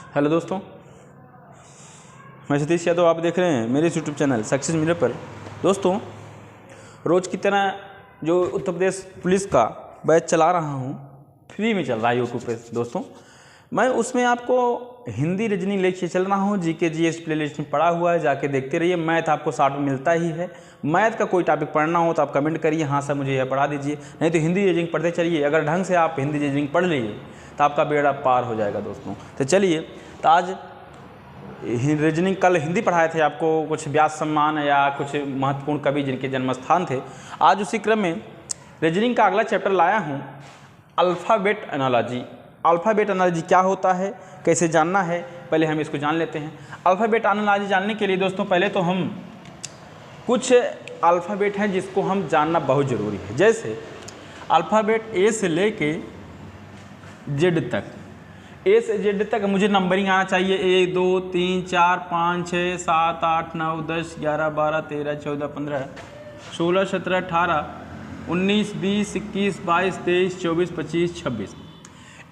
Hello दोस्तों, मैं सतीश यादव। आप देख रहे हैं मेरे यूट्यूब चैनल सक्सेस मिरर पर। दोस्तों, रोज़ की तरह जो उत्तर प्रदेश पुलिस का बैच चला रहा हूँ, फ्री में चल रहा है यूट्यूब पे। दोस्तों, मैं उसमें आपको हिंदी रीजनिंग लेके चल रहा हूँ। जीके जीएस प्लेलिस्ट में पढ़ा हुआ है, जाके देखते रहिए। मैथ आपको 60 में मिलता ही है। मैथ का कोई टॉपिक पढ़ना हो तो आप कमेंट करिए, हाँ सर मुझे यह पढ़ा दीजिए, नहीं तो हिंदी रीजनिंग पढ़ते चलिए। अगर ढंग से आप हिंदी रीजनिंग पढ़ लीजिए तो आपका बेड़ा पार हो जाएगा। दोस्तों, तो चलिए, तो आज रीजनिंग कल हिंदी पढ़ाए थे आपको, कुछ व्यास सम्मान या कुछ महत्वपूर्ण कवि जिनके जन्म स्थान थे। आज उसी क्रम में रीजनिंग का अगला चैप्टर लाया हूँ, अल्फ़ाबेट एनालॉजी। अल्फ़ाबेट एनालॉजी क्या होता है, कैसे जानना है, पहले हम इसको जान लेते हैं। अल्फ़ाबेट एनालॉजी जानने के लिए दोस्तों पहले तो हम कुछ अल्फ़ाबेट हैं जिसको हम जानना बहुत ज़रूरी है। जैसे अल्फ़ाबेट ए से लेके जेड तक, ए से जेड तक मुझे नंबरिंग आना चाहिए। 1 2 3 4 5 6 7 8 9 10 11 12 13 14 15 16 17 18 19 20 21 22 23 24 25 26।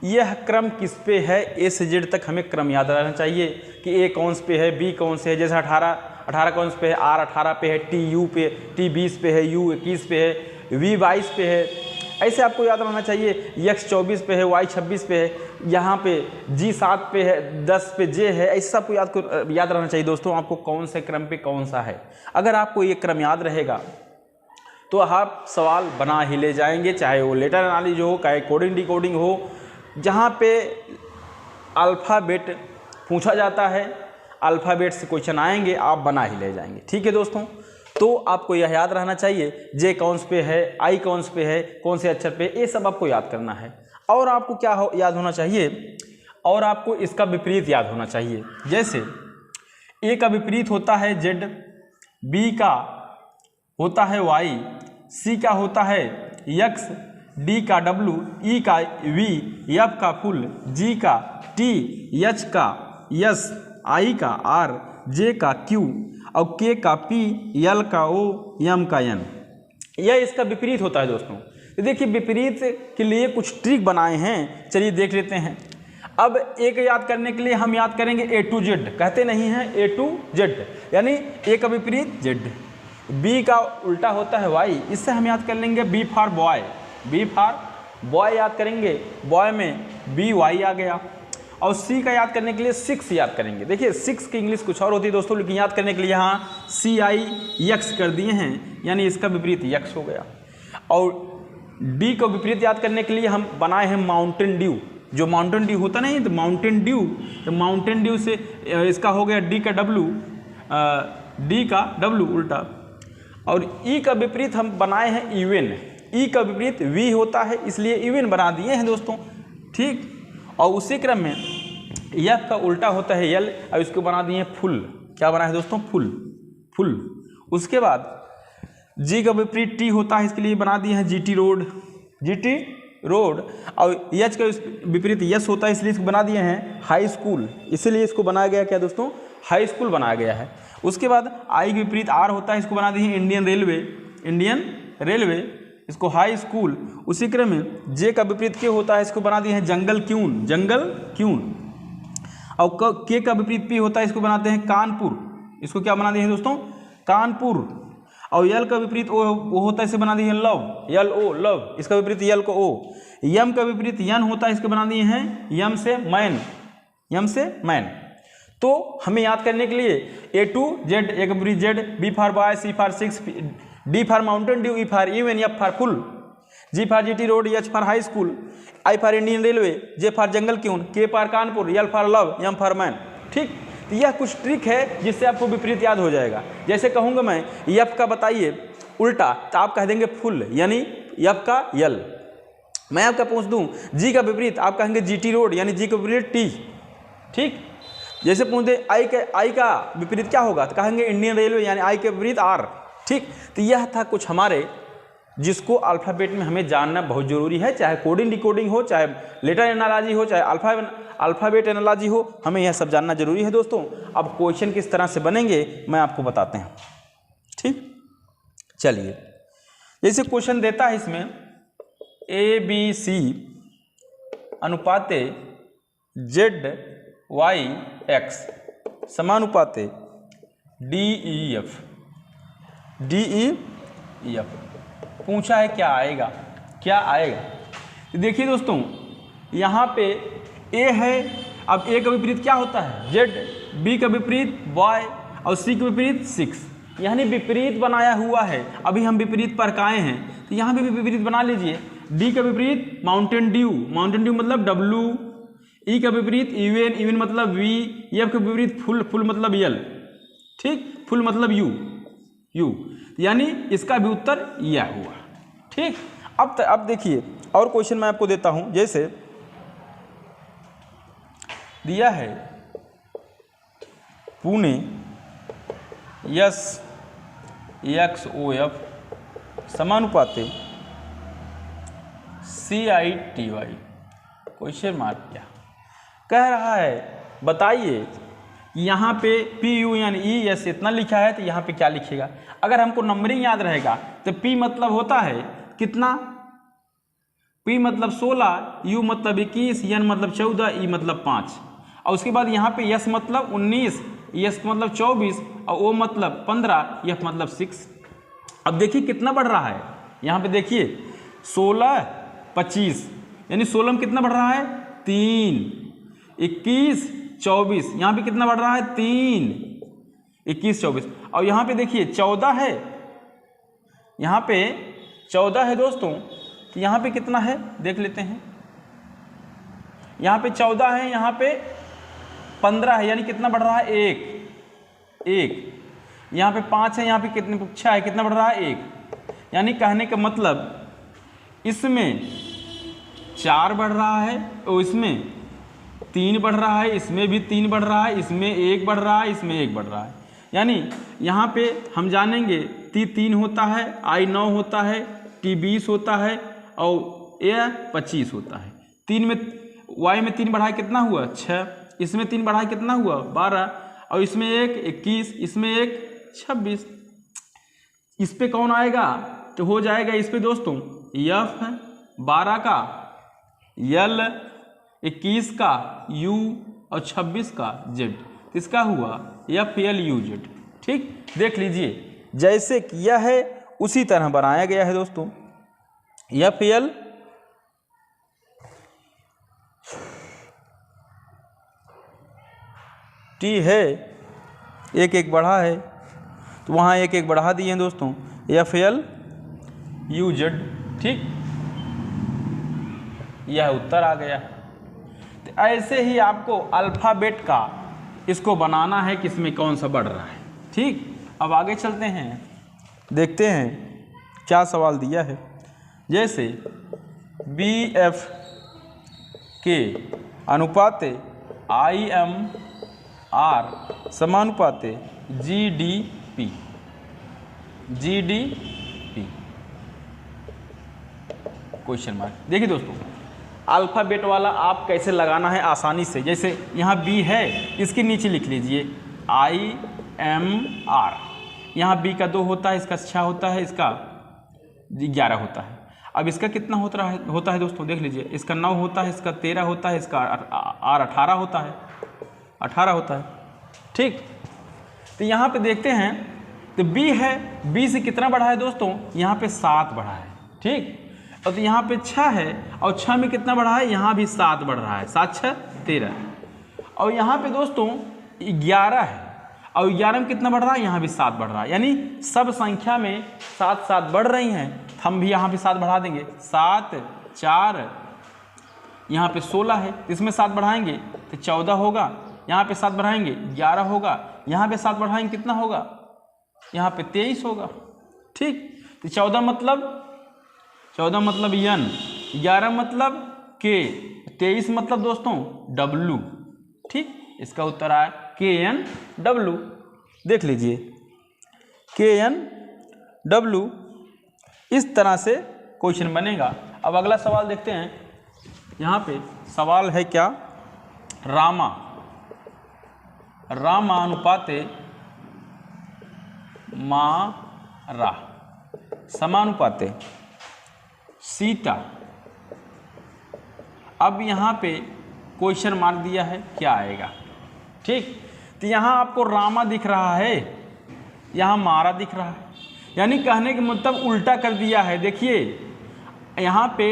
यह क्रम किस पे है? ए से जेड तक हमें क्रम याद रहना चाहिए कि ए कौन से पे है, बी कौन से है। जैसे 18 कौन से पे है, आर 18 पे है, टी यू पे, टी 20 पे है, यू 21 पे है, वी 22 पे है। ऐसे आपको याद रहना चाहिए। एक्स 24 पे है, वाई 26 पे है, यहाँ पे जी 7 पे है, 10 पे जे है। ऐसा आपको याद रहना चाहिए दोस्तों, आपको कौन से क्रम पे कौन सा है। अगर आपको ये क्रम याद रहेगा तो आप सवाल बना ही ले जाएंगे, चाहे वो लेटर एनालिसिस हो, चाहे कोडिंग डिकोडिंग हो। जहाँ पे अल्फ़ाबेट पूछा जाता है, अल्फ़ाबेट से क्वेश्चन आएंगे, आप बना ही ले जाएंगे। ठीक है दोस्तों, तो आपको यह याद रहना चाहिए, जे कौन से पे है, आई कौन से पे है, कौन से अक्षर पे, ये सब आपको याद करना है। और आपको क्या याद होना चाहिए, और आपको इसका विपरीत याद होना चाहिए। जैसे ए का विपरीत होता है जेड, बी का होता है वाई, सी का होता है एक्स, डी का डब्लू, ई का वी, एफ का फुल, जी का टी, एच का एस, आई का आर, जे का क्यू और के का पी, एल का ओ, एम का एन। यह इसका विपरीत होता है दोस्तों। तो देखिए, विपरीत के लिए कुछ ट्रिक बनाए हैं, चलिए देख लेते हैं। अब एक याद करने के लिए हम याद करेंगे ए टू जेड, कहते नहीं हैं ए टू जेड, यानी ए का विपरीत जेड। बी का उल्टा होता है वाई, इससे हम याद कर लेंगे B for boy, B for boy याद करेंगे, बॉय में बी वाई आ गया। और सी का याद करने के लिए 6 याद करेंगे। देखिए 6 की इंग्लिश कुछ और होती है दोस्तों, लेकिन याद करने के लिए यहाँ सी आई एक्स कर दिए हैं, यानी इसका विपरीत एक्स हो गया। और डी को विपरीत याद करने के लिए हम बनाए हैं माउंटेन ड्यू। जो माउंटेन ड्यू होता नहीं, तो माउंटेन ड्यू, तो माउंटेन ड्यू से इसका हो गया डी का डब्लू, डी का डब्लू उल्टा। और ई का विपरीत हम बनाए हैं इवन, ई का विपरीत वी होता है, इसलिए इवन बना दिए हैं दोस्तों। ठीक, और उसी क्रम में एफ का उल्टा होता है यल, और इसको बना दिए फुल। क्या बना है दोस्तों? Full, full. उसके बाद जी का विपरीत टी होता है, इसके लिए बना दिए हैं जीटी रोड, जीटी रोड। और एच का विपरीत यस होता है, इसलिए इसको बना दिए हैं हाई स्कूल, इसीलिए इसको बनाया गया क्या दोस्तों? हाई स्कूल बनाया गया है। उसके बाद आई के विपरीत आर होता है, इसको बना दिए हैं इंडियन रेलवे, इंडियन रेलवे, इसको हाई स्कूल। उसी क्रम में जे का विपरीत के होता है, इसको बना दिए हैं जंगल क्यून, जंगल क्यून। और के का विपरीत पी होता है, इसको बनाते हैं कानपुर, इसको क्या बना दिए हैं दोस्तों? कानपुर। और यल का विपरीत वो होता है, इसे बना दिए हैं लव, यल ओ लव, इसका विपरीत यल को ओ। यम का विपरीत यन होता है, इसको बना दिए हैं यम से मैन, यम से मैन। तो हमें याद करने के लिए ए टू जेड, ए का विपरीत Z, B for boy, C for 6, D for Mountain Dew, E for even, F for full, G for GT road, H for high school, I for Indian railway, J for jungle queen, K for Kanpur, L for love, M for man. ठीक, तो यह कुछ trick है जिससे आपको विपरीत याद हो जाएगा। जैसे कहूँगा मैं एफ का बताइए उल्टा, तो आप कह देंगे फुल, यानी एफ का यल। मैं आपका पूछ दूँ जी का विपरीत, आप कहेंगे जीटी रोड, यानी जी का विपरीत टी। ठीक, जैसे पूछ दे आई का विपरीत क्या होगा, तो कहेंगे इंडियन रेलवे, यानी आई के विपरीत आर। ठीक, तो यह था कुछ हमारे जिसको अल्फ़ाबेट में हमें जानना बहुत ज़रूरी है, चाहे कोडिंग डिकोडिंग हो, चाहे लेटर एनालॉजी हो, चाहे अल्फ़ाबेट एनालॉजी हो, हमें यह सब जानना जरूरी है दोस्तों। अब क्वेश्चन किस तरह से बनेंगे मैं आपको बताते हैं। ठीक, चलिए, जैसे क्वेश्चन देता है इसमें ए बी सी अनुपाते जेड वाई एक्स समानुपाते D E F. D E F पूछा है क्या आएगा, क्या आएगा। तो देखिए दोस्तों यहाँ पे ए है, अब ए का विपरीत क्या होता है जेड, बी का विपरीत वाई और सी का विपरीत 6, यानी विपरीत बनाया हुआ है। अभी हम विपरीत पर काए हैं तो यहाँ भी विपरीत बना लीजिए। डी का विपरीत माउंटेन ड्यू, माउंटेन ड्यू मतलब डब्लू, ई का विपरीत इवन, इवन मतलब वी, एफ का विपरीत फुल, फुल मतलब यल, ठीक, फुल मतलब यू, यू, यानी इसका भी उत्तर यह हुआ, ठीक। अब देखिए और क्वेश्चन मैं आपको देता हूं, जैसे दिया है Pune S X O F समानुपाते CITY, क्वेश्चन मार्क क्या कह रहा है बताइए। यहाँ पे PU यानी ES इतना लिखा है तो यहाँ पे क्या लिखेगा। अगर हमको नंबरिंग याद रहेगा तो P मतलब होता है कितना, P मतलब 16, U मतलब 21, N मतलब 14, E मतलब 5, और उसके बाद यहाँ पे S मतलब 19, ES मतलब 24 और O मतलब 15, F मतलब 6। अब देखिए कितना बढ़ रहा है, यहाँ पे देखिए 16, 25, यानी 16 में कितना बढ़ रहा है 3, 21, 24, यहाँ पे कितना बढ़ रहा है 3, 21, 24, और यहाँ पे देखिए 14 है, यहाँ पे 14 है दोस्तों, तो यहाँ पे कितना है देख लेते हैं। यहाँ पे 14 है, यहाँ पे 15 है, यानी कितना बढ़ रहा है 1, यहाँ पे 5 है, यहाँ पे कितने 6 है, कितना बढ़ रहा है 1, यानी कहने का मतलब इसमें 4 बढ़ रहा है और इसमें 3 बढ़ रहा है, इसमें भी 3 बढ़ रहा है, इसमें 1 बढ़ रहा है, इसमें 1 बढ़ रहा है, यानी यहाँ पे हम जानेंगे T 3 होता है, I 9 होता है, T 20 होता है और A 25 होता है। 3 में Y में 3 बढ़ाए कितना हुआ 6, इसमें 3 बढ़ाए कितना हुआ 12 और इसमें 1 21, इसमें 1 26। इस पे कौन आएगा तो हो जाएगा इस पे दोस्तों F 12 का, L 21 का, U और 26 का Z, इसका हुआ FLUZ, ठीक। देख लीजिए जैसे किया है उसी तरह बनाया गया है दोस्तों। FL T है, एक एक बढ़ा है तो वहाँ एक एक बढ़ा दिए हैं दोस्तों, FLUZ, ठीक, यह उत्तर आ गया। तो ऐसे ही आपको अल्फ़ाबेट का इसको बनाना है कि इसमें कौन सा बढ़ रहा है, ठीक। अब आगे चलते हैं, देखते हैं क्या सवाल दिया है। जैसे BF के अनुपाते IMR समानुपाते GDP, क्वेश्चन मार्क। देखिए दोस्तों अल्फ़ाबेट वाला आप कैसे लगाना है आसानी से, जैसे यहाँ B है इसके नीचे लिख लीजिए IMR, यहाँ B का 2 होता है, इसका 6 होता है, इसका 11 होता है। अब इसका कितना होता है दोस्तों देख लीजिए, इसका 9 होता है, इसका 13 होता है, इसका R 18 होता है, 18 होता है, ठीक। तो यहाँ पे देखते हैं तो B है, B से कितना बढ़ा है दोस्तों, यहाँ पे 7 बढ़ा है, ठीक। और तो यहाँ पे 6 है और 6 में कितना बढ़ा है, यहाँ भी 7 बढ़ रहा है, 7 6 13, और यहाँ पे दोस्तों 11 है और 11 में कितना बढ़ रहा है, यहाँ भी 7 बढ़ रहा है, यानी सब संख्या में 7 7 बढ़ रही हैं। हम भी यहाँ पे 7 बढ़ा देंगे, 7 4, यहाँ पे 16 है, इसमें 7 बढ़ाएंगे तो 14 होगा, यहाँ पे 7 बढ़ाएंगे 11 होगा, यहाँ पे 7 बढ़ाएंगे कितना होगा, यहाँ पे 23 होगा, ठीक। तो 14 मतलब N, 11 मतलब K, 23 मतलब दोस्तों W, ठीक। इसका उत्तर आया KNW। देख लीजिए KNW, इस तरह से क्वेश्चन बनेगा। अब अगला सवाल देखते हैं। यहाँ पे सवाल है क्या, रामानुपाते मारा समानुपाते सीता। अब यहाँ पे क्वेश्चन मार्क दिया है, क्या आएगा। ठीक। तो यहाँ आपको रामा दिख रहा है, यहाँ मारा दिख रहा है, यानी कहने का मतलब उल्टा कर दिया है। देखिए यहाँ पे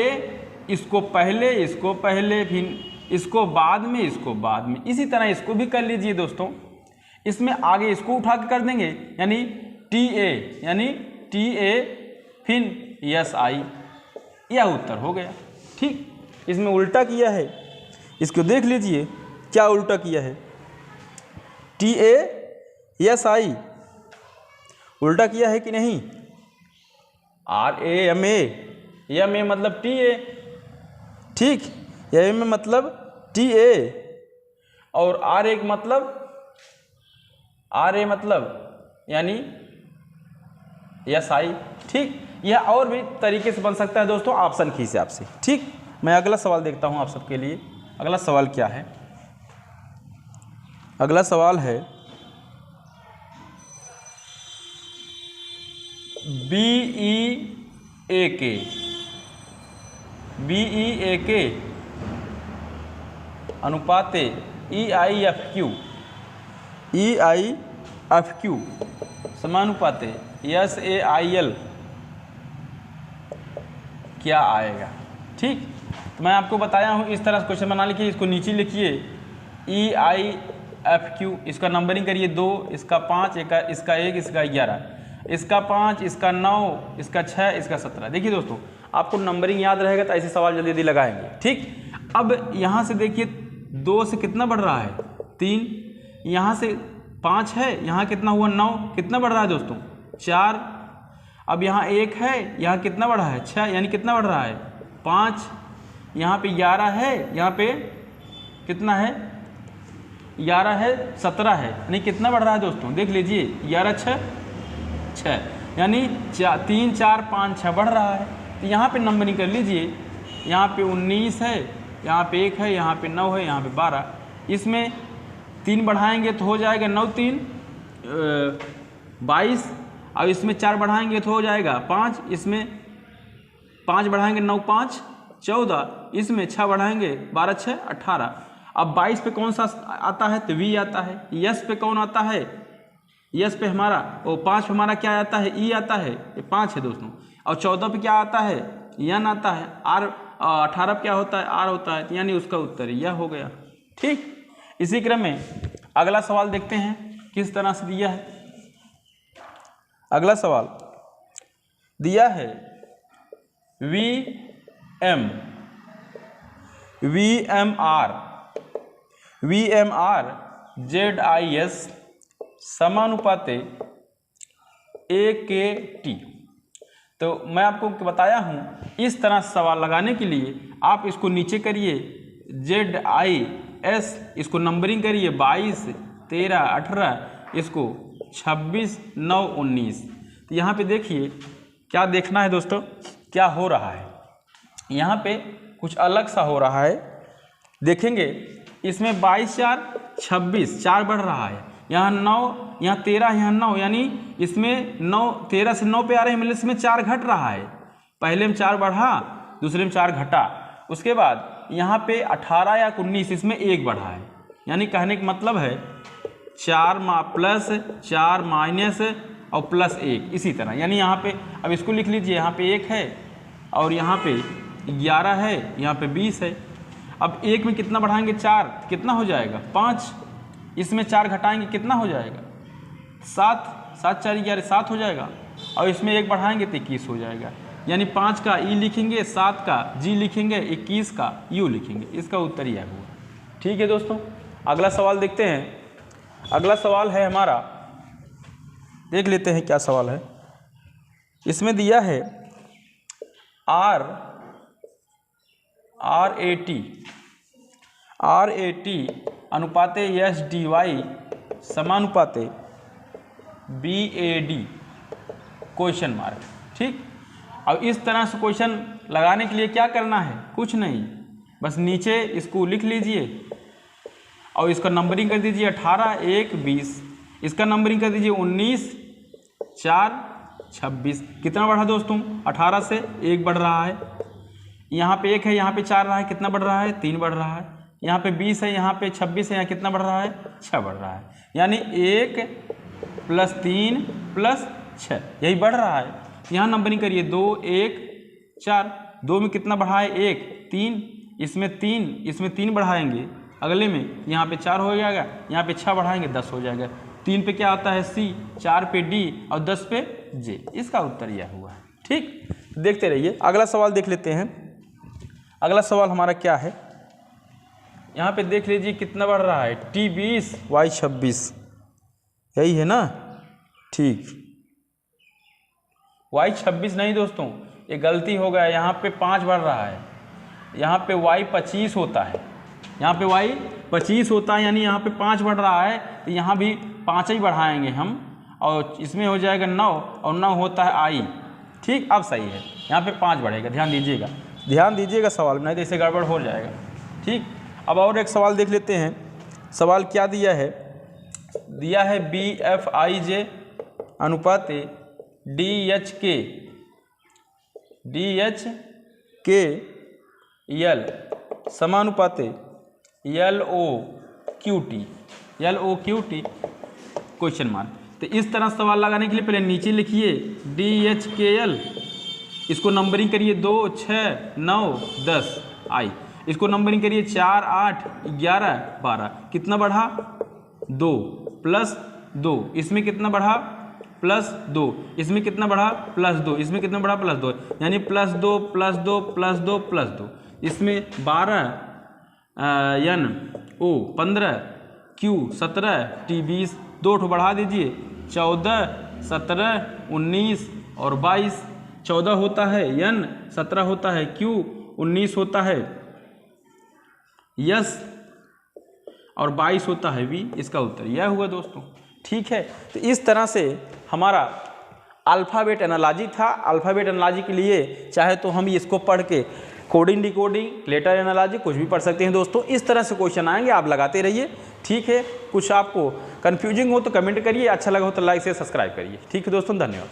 इसको पहले फिर इसको बाद में, इसको बाद में, इसी तरह इसको भी कर लीजिए दोस्तों। इसमें आगे इसको उठा के कर देंगे, यानी टी ए फिर यस आई, यह उत्तर हो गया। ठीक, इसमें उल्टा किया है, इसको देख लीजिए क्या उल्टा किया है, टी ए यस आई उल्टा किया है कि नहीं। आर ए एम ए मतलब टी ए, ठीक, एम ए मतलब टी ए, और आर ए मतलब यानी यस आई। ठीक, यह और भी तरीके से बन सकता है दोस्तों ऑप्शन के हिसाब से। ठीक, मैं अगला सवाल देखता हूं आप सबके लिए। अगला सवाल क्या है? अगला सवाल है बी ई ए के अनुपाते ई आई एफ क्यू समानुपाते एस ए आई एल क्या आएगा। ठीक, तो मैं आपको बताया हूँ इस तरह से क्वेश्चन बना लिखिए, इसको नीचे लिखिए ई आई एफ क्यू, इसका नंबरिंग करिए 2, इसका 5, इसका 1, इसका 11, इसका 5, इसका 9, इसका 6, इसका 17। देखिए दोस्तों आपको नंबरिंग याद रहेगा तो ऐसे सवाल जल्दी जल्दी लगाएंगे। ठीक, अब यहाँ से देखिए 2 से कितना बढ़ रहा है 3, यहाँ से 5 है, यहाँ कितना हुआ 9, कितना बढ़ रहा है दोस्तों 4, अब यहाँ 1 है, यहाँ कितना बढ़ा है 6, यानी कितना बढ़ रहा है 5, यहाँ पे 11 है, यहाँ पे कितना है 11 है 17 है, यानी कितना बढ़ रहा है दोस्तों देख लीजिए 11 6, यानी 3 4 5 6 बढ़ रहा है। तो यहाँ पे नंबरिंग कर लीजिए, यहाँ पे 19 है, यहाँ पे 1 है, यहाँ पे 9 है, यहाँ पे 12, इसमें 3 बढ़ाएंगे तो हो जाएगा 9 3 22, अब इसमें 4 बढ़ाएंगे तो हो जाएगा 5, इसमें 5 बढ़ाएंगे 9 5 14, इसमें 6 बढ़ाएंगे 12 6 18। अब 22 पे कौन सा आता है तो वी आता है, यस पे कौन आता है, यस पे हमारा वो 5 पे हमारा क्या आता है ई आता है, ये 5 है दोस्तों, और 14 पे क्या आता है यन आता है, आर 18 पे क्या होता है आर होता है, यानी उसका उत्तर यह हो गया। ठीक, इसी क्रम में अगला सवाल देखते हैं किस तरह से दिया है। अगला सवाल दिया है V M R Z I S समानुपाते ए के टी। तो मैं आपको बताया हूँ इस तरह से सवाल लगाने के लिए आप इसको नीचे करिए जेड आई एस, इसको नंबरिंग करिए 22 13 18, इसको 26 9 19। तो यहाँ पे देखिए क्या देखना है दोस्तों, क्या हो रहा है यहाँ पे कुछ अलग सा हो रहा है। देखेंगे इसमें 22 4 26 4 बढ़ रहा है, यहाँ 9 यहाँ 13 यहाँ 9, यानी इसमें 9 13 से 9 पे आ रहे हैं, मतलब इसमें 4 घट रहा है, पहले में 4 बढ़ा दूसरे में 4 घटा, उसके बाद यहाँ पे 18 या 19 इसमें 1 बढ़ा है, यानी कहने का मतलब है 4 प्लस 4 माइनस और प्लस 1 इसी तरह, यानी यहाँ पे अब इसको लिख लीजिए, यहाँ पे 1 है और यहाँ पे 11 है, यहाँ पे 20 है। अब 1 में कितना बढ़ाएंगे 4, कितना हो जाएगा 5, इसमें 4 घटाएंगे कितना हो जाएगा 7, 7 4 11 7 हो जाएगा, और इसमें 1 बढ़ाएंगे तो 21 हो जाएगा, यानी 5 का ई लिखेंगे, 7 का जी लिखेंगे, 21 का यू लिखेंगे, इसका उत्तर यह हुआ। ठीक है दोस्तों, अगला सवाल देखते हैं। अगला सवाल है हमारा, देख लेते हैं क्या सवाल है। इसमें दिया है आर ए टी अनुपाते एस डी वाई समानुपाते B A D question mark. ठीक, अब इस तरह से क्वेश्चन लगाने के लिए क्या करना है, कुछ नहीं, बस नीचे इसको लिख लीजिए और इसका नंबरिंग कर दीजिए 18 1 20, इसका नंबरिंग कर दीजिए 19 4 26। कितना बढ़ा दोस्तों 18 से 1 बढ़ रहा है, यहाँ पे 1 है, यहाँ पे 4 रहा है, कितना बढ़ रहा है 3 बढ़ रहा है, यहाँ पे 20 है, यहाँ पे 26 है, यहाँ कितना बढ़ रहा है? 6 बढ़ रहा है। यानी 1 + 3 + 6 यही बढ़ रहा है। यहाँ नंबरिंग करिए 2 1 4, 2 में कितना बढ़ा है? 1 3, इसमें 3 बढ़ाएंगे, अगले में यहाँ पे 4 हो जाएगा, यहाँ पे 6 बढ़ाएंगे 10 हो जाएगा। 3 पे क्या आता है? C, 4 पे D और 10 पे J। इसका उत्तर यह हुआ है। ठीक, देखते रहिए। अगला सवाल देख लेते हैं। अगला सवाल हमारा क्या है? यहाँ पे देख लीजिए कितना बढ़ रहा है? T 20 Y 26, यही है ना? ठीक, Y 26 नहीं दोस्तों, ये गलती हो गया। यहाँ पे 5 बढ़ रहा है, यहाँ पे Y 25 होता है, यहाँ पे Y 25 होता है, यानी यहाँ पे 5 बढ़ रहा है, तो यहाँ भी 5 ही बढ़ाएंगे हम, और इसमें हो जाएगा 9, और 9 होता है I। ठीक, अब सही है, यहाँ पे 5 बढ़ेगा। ध्यान दीजिएगा सवाल में, नहीं तो इसे गड़बड़ हो जाएगा। ठीक, अब और एक सवाल देख लेते हैं। सवाल क्या दिया है? दिया है BFIJ अनुपात DHKL समानुपात LOQT क्वेश्चन मार्क। तो इस तरह सवाल लगाने के लिए पहले नीचे लिखिए DHKL, इसको नंबरिंग करिए 2 6 9 10 I, इसको नंबरिंग करिए 4 8 11 12, कितना बढ़ा? 2 + 2, इसमें कितना बढ़ा? +2, इसमें कितना बढ़ा? +2, इसमें कितना बढ़ा? +2, यानी +2 +2 +2 +2, इसमें 12 NO 15 Q 17 T 20, 2 ठो बढ़ा दीजिए, 14 17 19 और 22। 14 होता है N, 17 होता है Q, 19 होता है S और 22 होता है V। इसका उत्तर यह हुआ दोस्तों। ठीक है, तो इस तरह से हमारा अल्फ़ाबेट एनालॉजी था। अल्फ़ाबेट एनालॉजी के लिए चाहे तो हम इसको पढ़ के कोडिंग डिकोडिंग, लेटर एनालॉजी कुछ भी पढ़ सकते हैं दोस्तों। इस तरह से क्वेश्चन आएंगे, आप लगाते रहिए। ठीक है, कुछ आपको कन्फ्यूजिंग हो तो कमेंट करिए, अच्छा लगा हो तो लाइक से सब्सक्राइब करिए। ठीक है दोस्तों, धन्यवाद।